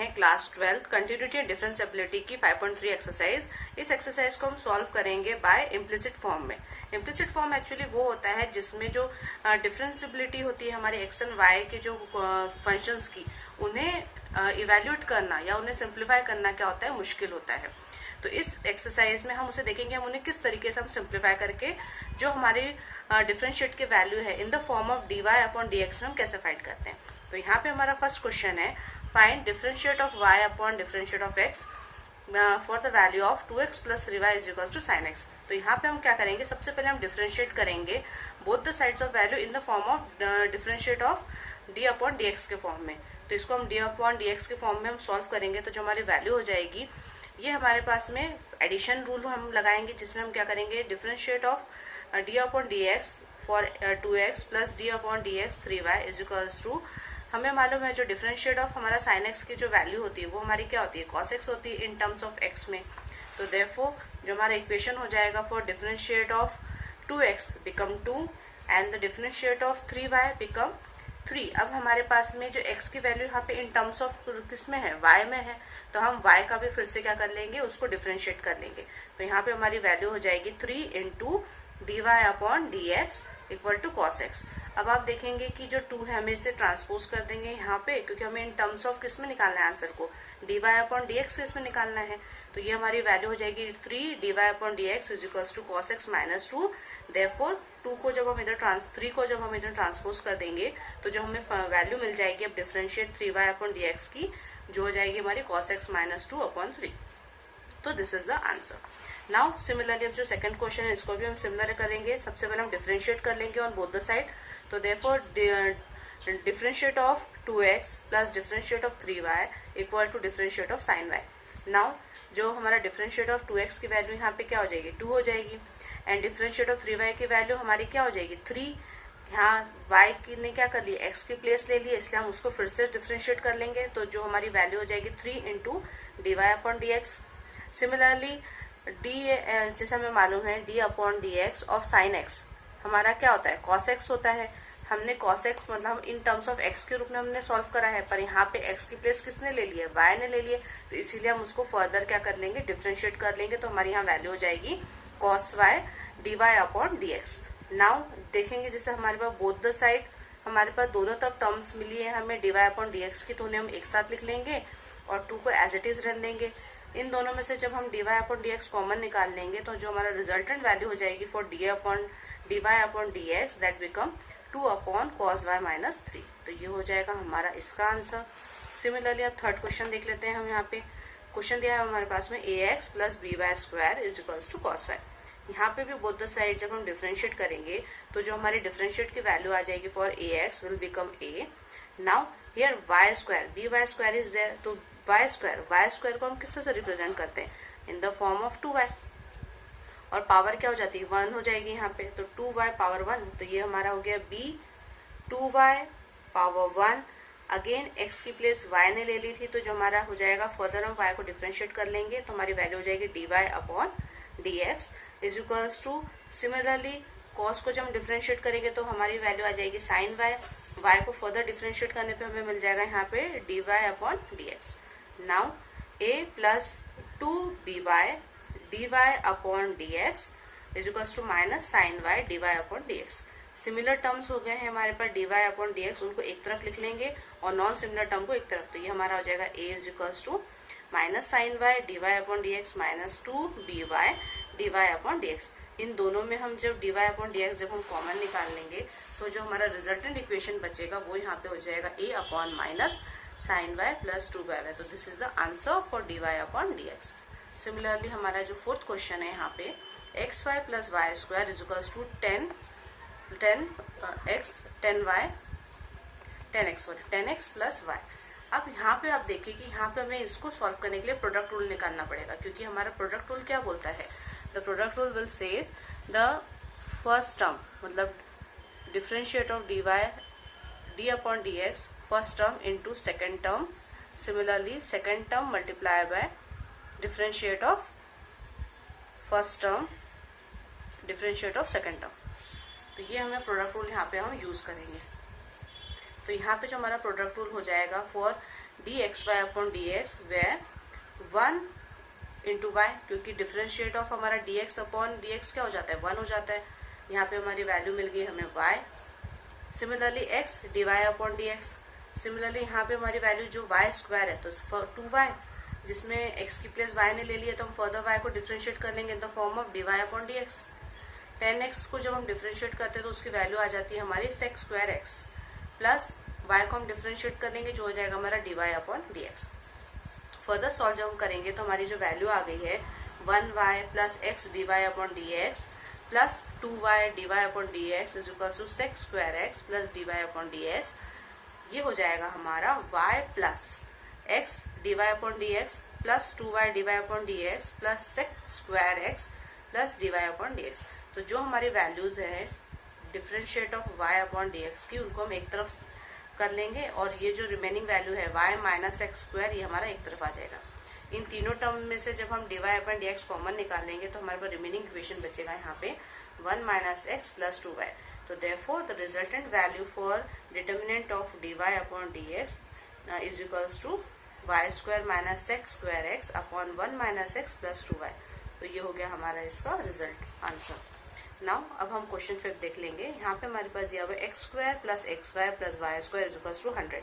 हैं class 12 continuity and differentiability की 5.3 exercise. इस एक्सरसाइज को हम सॉल्व करेंगे बाय इम्प्लिसिट फॉर्म में। इम्प्लिसिट फॉर्म एक्चुअली वो होता है जिसमें जो डिफरेंशिएबिलिटी होती है हमारे एक्स एंड वाई के जो फंक्शंस की, उन्हें इवेल्यूएट करना या उन्हें सिंप्लीफाई करना क्या होता है, मुश्किल होता है। तो इस एक्सरसाइज में हम उसे देखेंगे, हम उन्हें किस तरीके से हम सिंप्लीफाई करके जो हमारी डिफरेंशिएट के वैल्यू है इन the form of dy upon dx में हम कैसे फाइंड करते हैं। तो यहाँ पे हमारा फर्स्ट क्वेश्चन है, find differentiate of y upon differentiate of x for the value of 2x plus 3y is equal to sin x। तो यहाँ पे हम क्या करेंगे, सबसे पहले हम डिफरेंशिएट करेंगे both the sides of value in the form of differentiate of d upon dx के फॉर्म में। तो इसको हम d अपॉन dx के फॉर्म में हम सॉल्व करेंगे, तो जो हमारी वैल्यू हो जाएगी, ये हमारे पास में एडिशन रूल हम लगाएंगे, जिसमें हम क्या करेंगे, differentiate of d upon dx for 2x plus d upon dx 3y is equals to, हमें मालूम है जो डिफरेंशिएट ऑफ हमारा sin x की जो वैल्यू होती है वो हमारी क्या होती है, cos x होती है इन टर्म्स ऑफ x में। तो देयरफॉर जो हमारा इक्वेशन हो जाएगा for differentiate of 2x become 2 and the differentiate of 3y become 3। अब हमारे पास में जो x की वैल्यू यहाँ पे इन टर्म्स ऑफ किस में है, y में है, तो हम y का भी फिर से क्या कर लेंगे, उसको डिफरेंशिएट कर लेंगे। तो यहाँ पे हमारी वैल्यू हो जाएगी 3 into dy upon dx equal to cos x। अब आप देखेंगे कि जो 2 है हमें इसे ट्रांसपोज कर देंगे यहाँ पे, क्योंकि हमें इन टर्म्स ऑफ किस में निकालना है आंसर को, dy अपॉन dx किस में निकालना है। तो ये हमारी वैल्यू हो जाएगी 3 dy upon dx is equal to cos x minus 2। Therefore 2 को जब हम इधर 3 को जब हम इधर ट्रांसपोज कर देंगे तो जो हमें वैल्यू मिल जाएगी अब डिफरेंशिएट 3y अपॉन dx की, जो हो जाएगी हमारी cos x माइनस 2 अपॉन 3। तो this is the answer. Now similarly अब जो सेकंड क्वेश्चन है इसको भी हम सिमिलर करेंगे। सबसे पहले हम डिफरेंशिएट कर लेंगे ऑन बोथ द साइड। तो therefore differentiate of 2x plus differentiate of 3y equal to differentiate of sin y। Now जो हमारा डिफरेंशिएट ऑफ 2x की वैल्यू यहाँ पे क्या हो जाएगी, 2 हो जाएगी, एंड डिफरेंशिएट ऑफ 3y की वैल्यू हमारी क्या हो जाएगी, 3। यहाँ y की ने क्या कर लिया, x की प्लेस ले ली, इसलिए हम उसको फिर से डिफरेंशिएट कर लेंगे। तो जो हमारी वैल्यू हो जाएगी 3 into dy upon dx। Similarly d जैसे हमें मालूम है d upon dx of sin x हमारा क्या होता है, cos x होता है। हमने cos x मतलब हम इन टर्म्स ऑफ x के रूप में हमने सॉल्व करा है, पर यहाँ पे x की प्लेस किसने ले ली है, y ने ले ली है। तो इसीलिए हम उसको फर्दर क्या कर लेंगे, डिफरेंशिएट कर लेंगे। तो हमारी यहाँ वैल्यू हो जाएगी cos y dy upon dx। Now देखेंगे जैसे हमारे पास बोथ द साइड, हमारे पास दोनों तरफ टर्म्स मिली है हमें dy अपॉन dx की, तो उन्हें हम एक साथ लिख लेंगे और 2 को एज इट इज रहने देंगे। इन दोनों में से जब हम dy अपॉन dx कॉमन निकाल लेंगे तो जो हमारा रिजल्टेंट वैल्यू हो जाएगी for dy upon dx that become 2 upon cos y minus 3। तो ये हो जाएगा हमारा इसका आंसर। सिमिलरली अब थर्ड क्वेश्चन देख लेते हैं हम। यहाँ पे क्वेश्चन दिया है हमारे पास में ax plus by square is equals to cos y। यहाँ पे भी बोथ द साइड जब हम डिफरेंशिएट करेंगे तो जो हमारी डिफरेंशिएट की वैल्यू आ जाएगी for ax will become a। Now here y square by square is there, तो y स्क्वायर को हम किस तरह से रिप्रेजेंट करते हैं, in the form of 2y, और पावर क्या हो जाती है, 1 हो जाएगी यहाँ पे। तो 2y पावर 1, तो ये हमारा हो गया b 2y power 1। Again x की प्लेस y ने ले ली थी, तो जो हमारा हो जाएगा फर्दर हम y को डिफरेंशिएट कर लेंगे, तो हमारी वैल्यू हो जाएगी dy upon dx is equals to, similarly cos को जब हम डिफरेंशिएट करेंगे तो हमारी वैल्यू आ जाएगी sin y को फर्दर डिफरेंशिएट करने पे हमें मिल जाएगा यहाँ पे dy upon dx। Now a plus 2by dy upon dx is equals to minus sin y dy upon dx। Similar terms हो गए हैं हमारे पास dy अपॉन dx, उनको एक तरफ लिख लेंगे और नॉन सिमिलर टर्म को एक तरफ। तो ये हमारा हो जाएगा a is equals to minus sin y dy upon dx minus 2by dy upon dx। इन दोनों में हम जब dy अपॉन dx जब हम कॉमन निकाल लेंगे तो जो हमारा रिजल्टेंट इक्वेशन बचेगा वो यहाँ पे हो जाएगा a upon minus sin y plus 2by। तो this is the answer for dy upon dx। Similarly हमारा जो फोर्थ क्वेश्चन है यहाँ पे xy plus y square is equals to 10x plus y। अब यहाँ पे आप देखिए कि यहाँ पे हमें इसको सॉल्व करने के लिए प्रोडक्ट रूल निकालना पड़ेगा, क्योंकि हमारा प्रोडक्ट रूल क्या बोलता है, the product rule will say the first term मतलब differentiate of d upon dx first term into second term, similarly second term multiply by differentiate of first term differentiate of second term. तो ये हमें product rule यहाँ पे हम use करेंगे। तो यहाँ पे जो हमारा प्रोडक्ट रूल हो जाएगा for dxy upon dx where 1 into y, क्योंकि डिफरेंशिएट ऑफ हमारा dx अपॉन dx क्या हो जाता है 1 हो जाता है। यहाँ पे हमारी वैल्यू मिल गई हमें y। Similarly x dy upon dx, similarly यहाँ पे हमारी वैल्यू जो y स्क्वायर है तो 2y, जिसमें x की प्लेस y ने ले लिया तो हम फर्दर y को डिफरेंशिएट कर लेंगे in the form of dy upon dx। 10x को जब हम डिफरेंशिएट करते हैं तो उसकी वैल्यू आ जाती है हमारी sec square x, plus y को हम डिफरेंशिएट कर लेंगे जो हो जाएगा हमारा dy upon dx। Further solve जब हम करेंगे तो हमारी जो वैल्यू आ गई है 1y plus x dy upon dx plus 2y dy upon dx is equal to sec square x plus dy upon dx। ये हो जाएगा हमारा y plus x dy upon dx plus 2y dy upon dx plus sec square x plus dy upon dx। तो जो हमारी values है differentiate of y upon dx की, उनको हम एक तरफ कर लेंगे और ये जो रिमेनिंग वैल्यू है y माइनस एक्स स्क्वायर, ये हमारा एक तरफ आ जाएगा। इन तीनों टर्म में से जब हम dy अपॉन dx कॉमन निकालेंगे तो हमारे पास रिमेनिंग इक्वेशन बचेगा यहाँ पे 1 माइनस एक्स प्लस 2y। तो therefore the resultant value for determinant of dy upon dx is equals to y square minus x square x upon 1 minus x plus 2y। तो ये हो गया हमारा इसका रिजल्ट आंसर। नाउ अब हम question 5 देख लेंगे। यहाँ पे हमारे पास दिया हुआ है x square plus x y plus y square is equals to 100।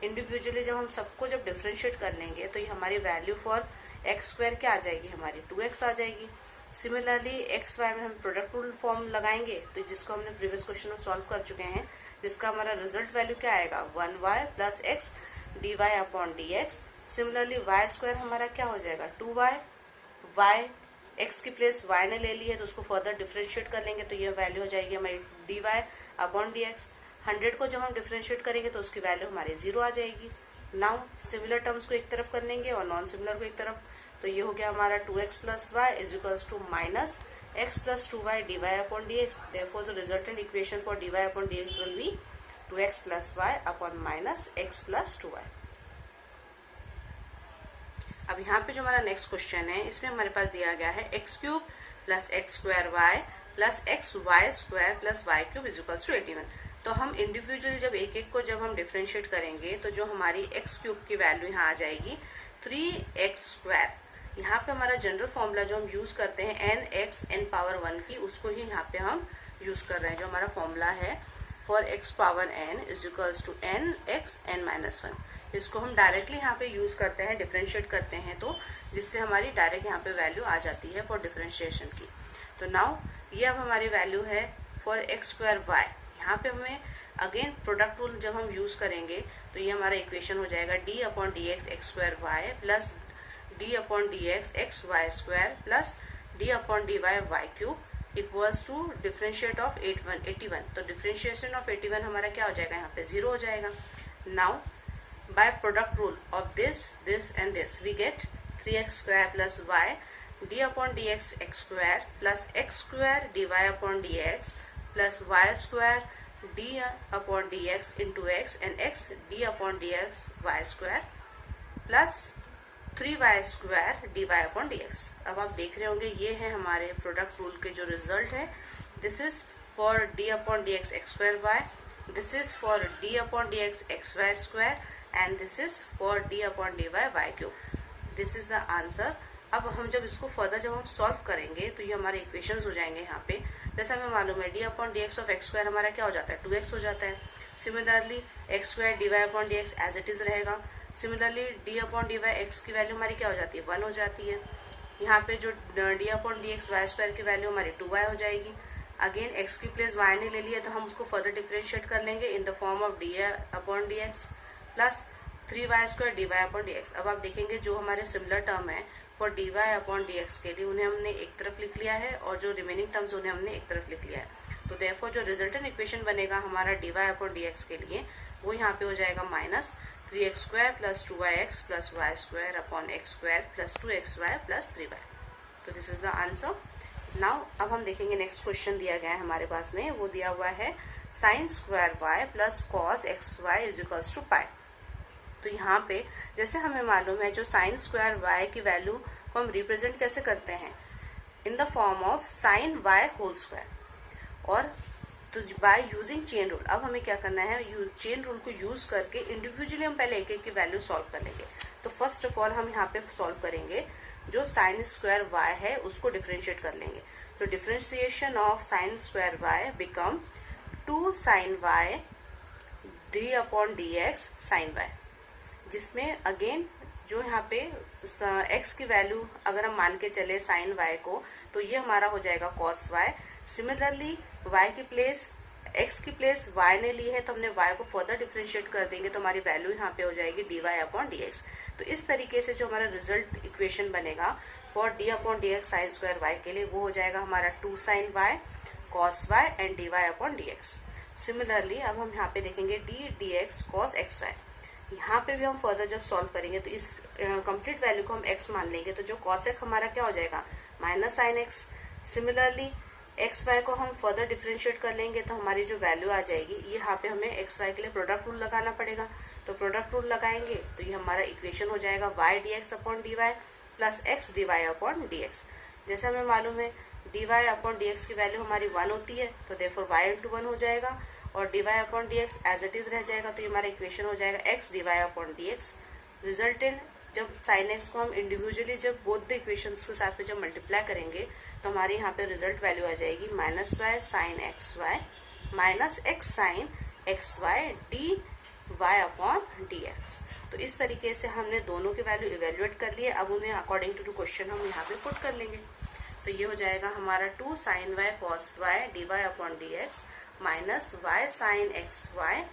Individually जब हम सबको जब डिफरेंशिएट कर लेंगे तो ये हमारी वैल्यू फॉर एक्स स्क्वायर क्या आ जाएगी, हमारी 2x आ जाएगी। सिमिलरली एक्स वाई में हम प्रोडक्ट रूल फॉर्म लगाएंगे तो जिसको हमने प्रीवियस क्वेश्चन में सॉल्व कर चुके हैं, जिसका हमारा रिजल्ट वैल्यू क्या आएगा 1y plus x d Y upon D x. Similarly y square हमारा क्या हो जाएगा 2y, y x की प्लेस y ने ले ली है तो उसको फर्दर डिफरेंशिएट कर लेंगे तो ये वैल्यू हो जाएगी हमारी dy अपॉन dx। 100 को जब हम डिफरेंशिएट करेंगे तो उसकी वैल्यू हमारी 0 आ जाएगी। नाउ सिमिलर टर्म्स को एक तरफ कर लेंगे और नॉन सिमिलर को एक तरफ, तो ये हो गया हमारा 2x plus y is equals to minus x plus 2y dy upon dx। Therefore the resultant equation for dy upon dx will be 2x plus y upon minus x plus 2y। अब यहाँ पे जो हमारा next question है इसमें हमारे पास दिया गया है x cube plus x square Y plus x y square plus y cube is equal to 81। तो हम इंडिविजुअली जब एक एक को जब हम डिफरेंशिएट करेंगे तो जो हमारी एक्स क्यूब की वैल्यू यहाँ आ जाएगी 3x स्क्वायर। यहाँ पे हमारा जनरल फॉर्मूला जो हम यूज करते हैं एन एक्स एन पावर 1 की, उसको ही यहाँ पे हम यूज कर रहे हैं। जो हमारा फॉर्मूला है for x power n is equals to n x n minus 1, इसको हम डायरेक्टली यहाँ पे यूज करते हैं, डिफरेंशिएट करते हैं तो जिससे हमारी डायरेक्ट यहाँ पे वैल्यू आ जाती है फॉर डिफरेंशिएशन की। तो नाउ ये अब हमारी वैल्यू है फॉर एक्स स्क्वायर वाई। यहाँ पे हमें अगेन प्रोडक्ट रूल जब हम यूज करेंगे तो ये हमारा इक्वेशन हो जाएगा d upon D x x square Y plus d upon D x x y square plus d upon D y y cube equals to differentiate of 81। तो differentiation of 81 हमारा क्या हो जाएगा, यहाँ पे 0 हो जाएगा। Now by product rule of this and this we get 3x square plus y d upon dx x square plus x square dy upon dx plus y square d upon dx into x and x d upon dx y square plus 3y square dy upon dx। अब आप देख रहे होंगे ये है हमारे product rule के जो रिजल्ट है। This is for d upon dx x square y, this is for d upon dx x y square and this is for d upon dy y cube। this is the answer। अब हम जब इसको further जब हम solve करेंगे तो ये हमारे इक्वेशंस हो जाएंगे। यहाँ पे जैसे हमें मालूम है d upon D X of X square हमारा क्या हो जाता है 2x हो जाता है। Similarly X square D Y upon D x as it is रहेगा। Similarly d upon D Y X की वैल्यू हमारी क्या हो जाती है 1 हो जाती है। यहाँ पे जो d upon D x y square की वैल्यू हमारी 2y हो जाएगी। अगेन x की प्लेस y ने ले लिया तो हम उसको फर्दर डिफरेंशिएट कर लेंगे in the form of d upon D x plus 3y square D Y upon D x. अब आप देखेंगे जो हमारे सिमिलर टर्म है for D Y upon D x के लिए उन्हें हमने एक तरफ लिख लिया है और जो रिमेनिंग टर्म्स उन्हें हमने एक तरफ लिख लिया है। तो देयरफॉर जो रिजल्टेंट इक्वेशन बनेगा हमारा d Y upon D x के लिए वो यहाँ पे हो जाएगा minus 3x square plus 2yx plus y square upon x square plus 2xy plus 3y। तो this is the answer. Now अब हम देखेंगे नेक्स्ट क्वेश्चन दिया गया है हमारे पास में, वो दिया हुआ है sine square Y plus cos X Y is equals to pi. तो यहाँ पे जैसे हमें मालूम है जो साइन स्क्वायर वाई की वैल्यू को हम रिप्रेजेंट कैसे करते हैं in the form of sine Y whole square, और तो बाय यूजिंग चेन रूल, अब हमें क्या करना है, चेन रूल को यूज करके इंडिविजुअली हम पहले एक एक की वैल्यू सॉल्व कर लेंगे। तो फर्स्ट ऑफ ऑल हम यहाँ पे सॉल्व करेंगे, जो साइन स्क्वायर y है उसको डिफरेंशिएट कर लेंगे। तो differentiation of sine square y become 2 sine y d upon dx sine y, जिसमें अगेन जो यहाँ पे x की वैल्यू अगर हम मान के चले साइन y को, तो ये हमारा हो जाएगा cos y। सिमिलरली y की प्लेस x की प्लेस y ने ली है, तो हमने y को फर्दर डिफरेंशिएट कर देंगे, तो हमारी वैल्यू यहाँ पे हो जाएगी dy अपॉन dx। तो इस तरीके से जो हमारा रिजल्ट इक्वेशन बनेगा for d upon dx sine square y के लिए, वो हो जाएगा हमारा 2 sine y cos y and dy upon dx। Similarly अब हम यहाँ पे देखेंगे d dx cos xy, यहाँ पे भी हम फर्दर जब सॉल्व करेंगे तो इस कंप्लीट वैल्यू को हम x मान लेंगे, तो जो cos x हमारा क्या हो जाएगा minus sine x। Similarly x y को हम फर्दर डिफरेंशिएट कर लेंगे, तो हमारी जो वैल्यू आ जाएगी, ये यहाँ पे हमें एक्स वाई के लिए प्रोडक्ट रूल लगाना पड़ेगा। तो प्रोडक्ट रूल लगाएंगे तो ये हमारा इक्वेशन हो जाएगा y d x upon D y plus x d Y upon D x. जैसे हमें मालूम है d Y upon D x की वैल्यू हमारी 1 होती है, तो देयरफॉर वाई इंटू 1 हो जाएगा और d Y upon D x as it is रह जाएगा। तो ये हमारा इक्वेशन हो जाएगा x d Y upon D x. Resultant जब साइन एक्स को हम इंडिविजुअली जब बोथ द इक्वेशंस के साथ में जब मल्टीप्लाई करेंगे, तो हमारे यहाँ पे रिजल्ट वैल्यू आ जाएगी minus y sine x y minus x sine x Y D Y upon D x. तो इस तरीके से हमने दोनों की वैल्यू इवेल्युएट कर लिए। अब उन्हें अकॉर्डिंग टू क्वेश्चन हम यहाँ पे पुट कर लेंगे। तो ये हो जाएगा हमारा 2 sine Y cos y D Y upon D x minus y sine x y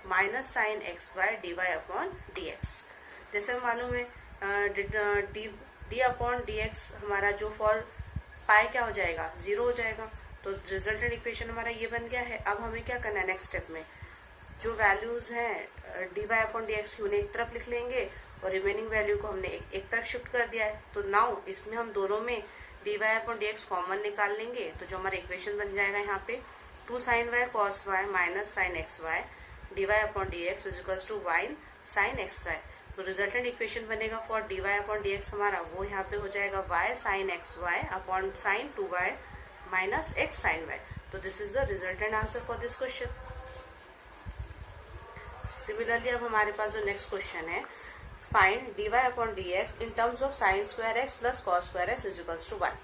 minus sine x Y D Y upon D x. जैसे मालूम है डी अपॉन डी एक्स हमारा जो फॉर पाई क्या हो जाएगा 0 हो जाएगा। तो रिजल्टेंट इक्वेशन हमारा ये बन गया है। अब हमें क्या करना है नेक्स्ट स्टेप में, जो वैल्यूज हैं d Y upon D x की उन्हें एक तरफ लिख लेंगे और रिमेनिंग वैल्यू को हमने एक तरफ शिफ्ट कर दिया है। तो नाउ इसमें हम दोनों में d Y upon D x common निकाल लेंगे, तो जो हमारा इक्वेशन बन जाएगा यहाँ पे 2 sine Y cos Y minus sine x Y D Y upon D X is equals to Y sine x Y. तो रिजल्टेंट इक्वेशन बनेगा for D Y upon D X हमारा वो यहाँ पे हो जाएगा Y sine x Y upon sine 2 Y minus x sine Y. तो this is the resultant answer for this question. Similarly अब हमारे पास जो नेक्स्ट क्वेश्चन है, find D Y upon D x in terms of sine square x plus cos square x is equals to 1।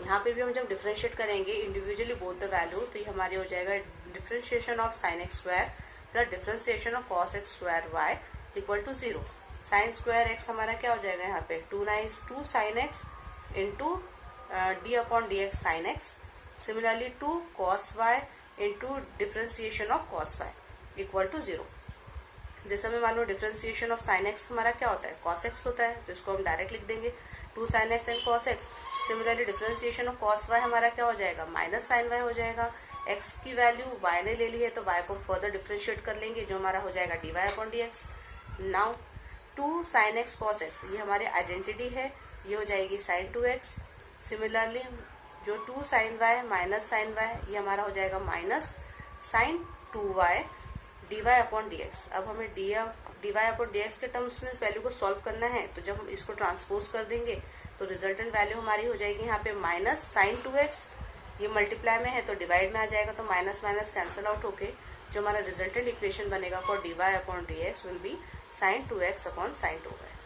यहाँ पे भी हम जब डिफरेंशिएट करेंगे इंडिविजुअली बोथ द वैल्यू, तो ये हमारे हो जाएगा differentiation of sine x square plus differentiation of cos x square y equal to 0। Sine square x हमारा क्या हो जाएगा यहाँ पे 2 sine x into d upon D x sine x. Similarly 2 cos y into differentiation of cos y equal to 0। जैसे हमें मालूम differentiation of sine x हमारा क्या होता है कॉस एक्स होता है, तो इसको हम डायरेक्ट लिख देंगे 2 sine x and cos x. Similarly differentiation of cos y हमारा क्या हो जाएगा माइनस साइन वाई हो जाएगा। एक्स की वैल्यू वाई ने ले ली है, तो वाई को हम फर्दर डिफरेंशिएट कर लेंगे, जो हमारा हो जाएगा d Y upon D x. Now 2 sine x cos x ये हमारी आइडेंटिटी है, ये हो जाएगी साइन 2x। सिमिलरली जो 2 sine y minus sine y ये हमारा हो जाएगा minus sine 2y d Y upon D x. अब हमें d Y upon D x के टर्म्स में वैल्यू को सॉल्व करना है, तो जब हम इसको ट्रांसपोज कर देंगे तो रिजल्टेंट वैल्यू हमारी हो जाएगी यहाँ पे माइनस साइन 2x। ये मल्टीप्लाई में है तो डिवाइड में आ जाएगा, तो माइनस माइनस कैंसिल आउट होके जो हमारा रिजल्टेंट इक्वेशन बनेगा for D Y upon D x will be sine 2x upon sine 2y।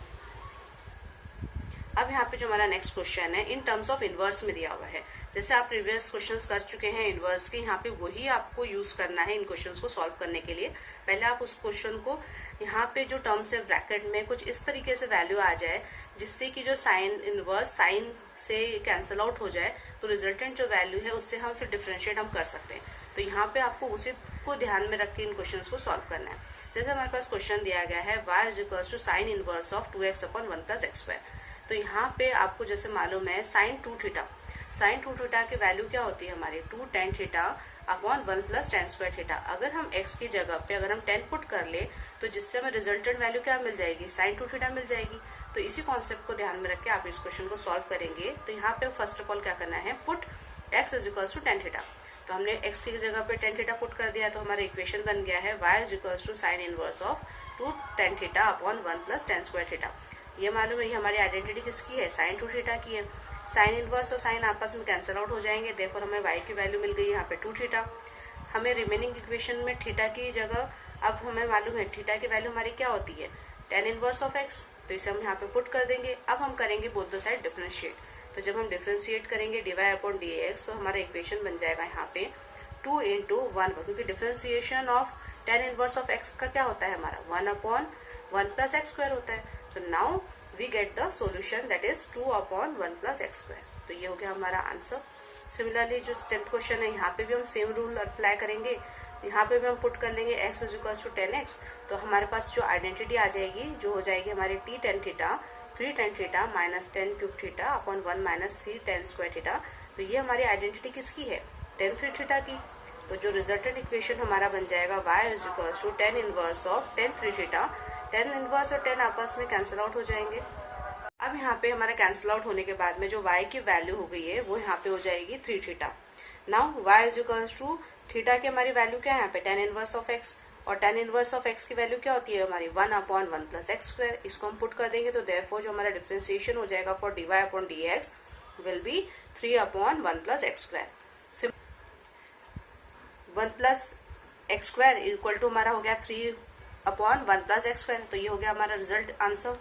अब यहाँ पे जो हमारा नेक्स्ट क्वेश्चन है इन टर्म्स ऑफ इनवर्स में दिया हुआ है। जैसे आप प्रीवियस क्वेश्चंस कर चुके हैं इनवर्स के, यहाँ पे वही आपको यूज करना है इन क्वेश्चंस को सॉल्व करने के लिए। पहले आप उस क्वेश्चन को यहाँ पे जो टर्म्स है ब्रैकेट में कुछ इस तरीके से वैल्यू आ जाए जिससे कि जो साइन इनवर्स साइन से कैंसिल आउट हो जाए, तो रिजल्टेंट जो वैल्यू है उससे हम फिर डिफरेंशिएट हम कर सकते हैं। तो यहाँ पे आपको उसी को ध्यान में रख के इन क्वेश्चंस को सॉल्व करना है। जैसे हमारे पास क्वेश्चन दिया गया है y is equals to sine inverse of 2x upon 1 plus x square. तो यहाँ पे आपको जैसे मालूम है साइन 2 थीटा, साइन 2 थीटा की वैल्यू क्या होती है हमारी 2 tan theta upon 1 plus tan square theta. अगर हम x की जगह पे अगर हम 10 पुट कर ले तो जिससे हमें रिजल्टेंट वैल्यू क्या मिल जाएगी साइन 2 थीटा मिल जाएगी। तो इसी कॉन्सेप्ट को ध्यान में रख के आप इस क्वेश्चन को सॉल्व करेंगे। तो यहाँ पे फर्स्ट ऑफ ऑल क्या करना है put x is equals to tan theta. तो हमने x की जगह पे tan थीटा पुट कर दिया, तो हमारा इक्वेशन बन गया है y is equals to sine inverse of 2 tan theta upon 1 plus tan square theta. ये मालूम है ये हमारी आइडेंटिटी किसकी है साइन 2 थीटा की है। साइन इनवर्स और साइन आपस में कैंसिल आउट हो जाएंगे, देयरफॉर हमें y की वैल्यू मिल गई यहाँ पे 2 थीटा। हमें रिमेनिंग इक्वेशन में थीटा की जगह अब हमें मालूम है थीटा की वैल्यू हमारी क्या होती है, tan इनवर्स ऑफ x, तो इसे हम यहाँ पे पुट कर देंगे। अब हम करेंगे बोथ द साइड डिफरेंशिएट, तो जब हम डिफरेंशिएट करेंगे dy अपॉन dx तो हमारा इक्वेशन बन जाएगा यहाँ पे 2 into 1, क्योंकि differentiation of tan inverse of x का क्या होता है हमारा 1 अपॉन 1 प्लस एक्स स्क्वायर होता है। तो now we get the solution that is 2 upon 1 plus x square. तो ये हो गया हमारा आंसर। सिमिलरली जो 10th क्वेश्चन है यहाँ पे भी हम सेम रूल अप्लाई करेंगे। यहाँ पे भी हम पुट कर लेंगे x is equal to 10x, तो हमारे पास जो आइडेंटिटी आ जाएगी जो हो जाएगी हमारी t tan theta 3 tan theta minus 10 cube theta upon 1 minus 3 tan square theta. तो ये हमारी आइडेंटिटी किसकी है, tan 3 थीटा की। तो जो रिजल्टेंट इक्वेशन हमारा बन जाएगा y is equal to tan inverse of tan 3 theta. tan inverse और tan आपस में कैंसिल आउट हो जाएंगे। अब यहाँ पे हमारा कैंसिल आउट होने के बाद में जो y की वैल्यू हो गई है वो यहाँ पे हो जाएगी 3 theta. Now y is equal to theta की हमारी वैल्यू क्या है यहाँ पे tan इनवर्स ऑफ x, और tan इनवर्स ऑफ x की वैल्यू क्या होती है हमारी 1 अपॉन 1 प्लस एक्स स्क्वायर। इसको हम पुट कर देंगे तो देयरफॉर जो हमारा डिफरेंशिएशन हो जाएगा for dy upon dx will be 3 upon 1 plus x square. 1 plus x square equal to हमारा हो गया 3 अपॉन 1 प्लस एक्स स्क्वायर। तो ये हो गया हमारा result answer.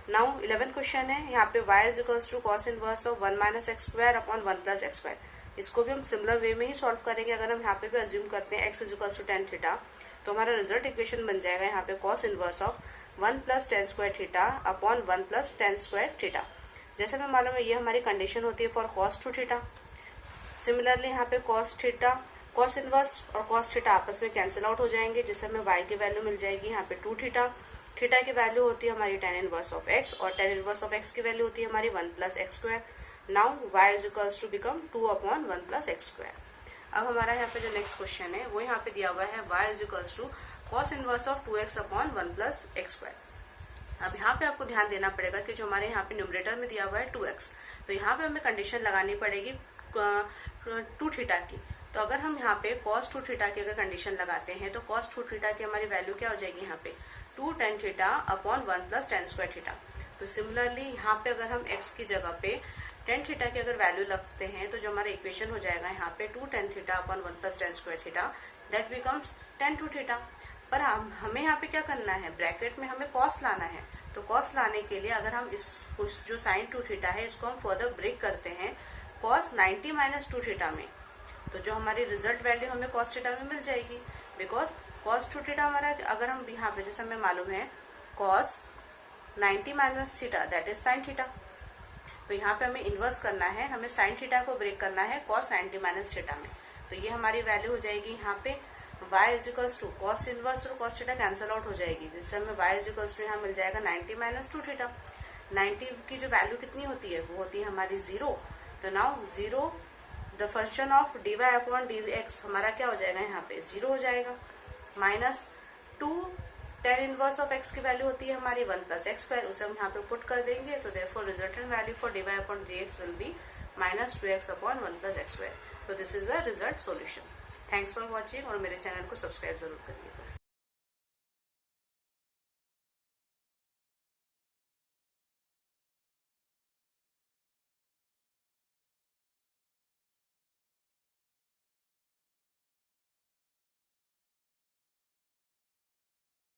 Now 11th question है, यहाँ पे y is equal to cos inverse of 1 minus x square upon 1 plus x square. इसको भी हम सिमिलर वे में ही सॉल्व करेंगे। अगर हम यहाँ पे भी अज्यूम करते हैं x is equal to tan theta, तो हमारा रिजल्ट इक्वेशन बन जाएगा यहाँ पे cos inverse of 1 plus tan square theta upon 1 plus tan square theta. जैसे हमें मालूम है ये हमारी कंडीशन होती है फॉर cos 2 थीटा। सिमिलरली यहाँ पे cos थीटा cos इनवर्स और cos थीटा आपस में कैंसिल आउट हो जाएंगे, जिससे हमें y की वैल्यू मिल जाएगी यहाँ पे 2 थीटा। थीटा की वैल्यू होती है हमारी tan इनवर्स ऑफ x, और tan इनवर्स ऑफ x की वैल्यू होती है हमारी 1 plus x square. Now y is equals to become 2 upon 1 plus x square. अब हमारा यहाँ पे जो नेक्स्ट क्वेश्चन है वो यहाँ पे दिया हुआ है y is equals to cos inverse of 2x upon 1 plus x square. अब यहाँ पे आपको ध्यान देना पड़ेगा कि जो हमारे यहाँ पे न्यूमरेटर में दिया हुआ है 2x, तो यहाँ पे हमें कंडीशन लगानी पड़ेगी 2 थीटा की। तो अगर हम यहाँ पे cos 2 थीटा की अगर कंडीशन लगाते हैं तो cos 2 थीटा की हमारी वैल्यू क्या हो जाएगी यहाँ पे 2 tan theta upon 1 plus tan square theta. तो सिमिलरली यहाँ पे अगर हम x की जगह पे tan थीटा की अगर वैल्यू लगते हैं तो जो हमारा इक्वेशन हो जाएगा यहाँ पे 2 tan theta upon 1 plus tan square theta that becomes tan 2 theta. पर हमें यहाँ पे क्या करना है, ब्रैकेट में हमें cos लाना है। तो cos लाने के लिए अगर हम इस जो sin 2 थीटा है इसको हम फर्दर ब्रेक करते हैं cos 90 माइनस 2 थीटा में, तो जो हमारी रिजल्ट वैल्यू हमें cos थीटा में मिल जाएगी। बिकॉज cos 2 थीटा हमारा अगर हम यहाँ पे जैसे हमें मालूम है cos 90 minus theta that is sin theta, तो यहाँ पे हमें इन्वर्स करना है, हमें sin थीटा को ब्रेक करना है cos 90 माइनस थीटा में। तो ये हमारी वैल्यू हो जाएगी यहाँ पे y is equals to cos inverse और cos थीटा कैंसिल आउट हो जाएगी, जिससे हमें y इज इक्वल्स टू यहाँ मिल जाएगा 90 माइनस 2 थीटा। 90 की जो वैल्यू कितनी होती है वो होती है हमारी 0। तो now 0 the function of dy upon dx हमारा क्या हो जाएगा यहाँ पे 0 हो जाएगा। Minus 2 tan inverse of x की वैल्यू होती है हमारी 1 प्लस एक्स स्क्वायर, उसे हम यहाँ पे पुट कर देंगे। तो therefore resultant value for dy upon dx will be minus 2x upon 1 plus x square. तो this is the result solution. Thanks for watching, और मेरे चैनल को सब्सक्राइब जरूर करिए।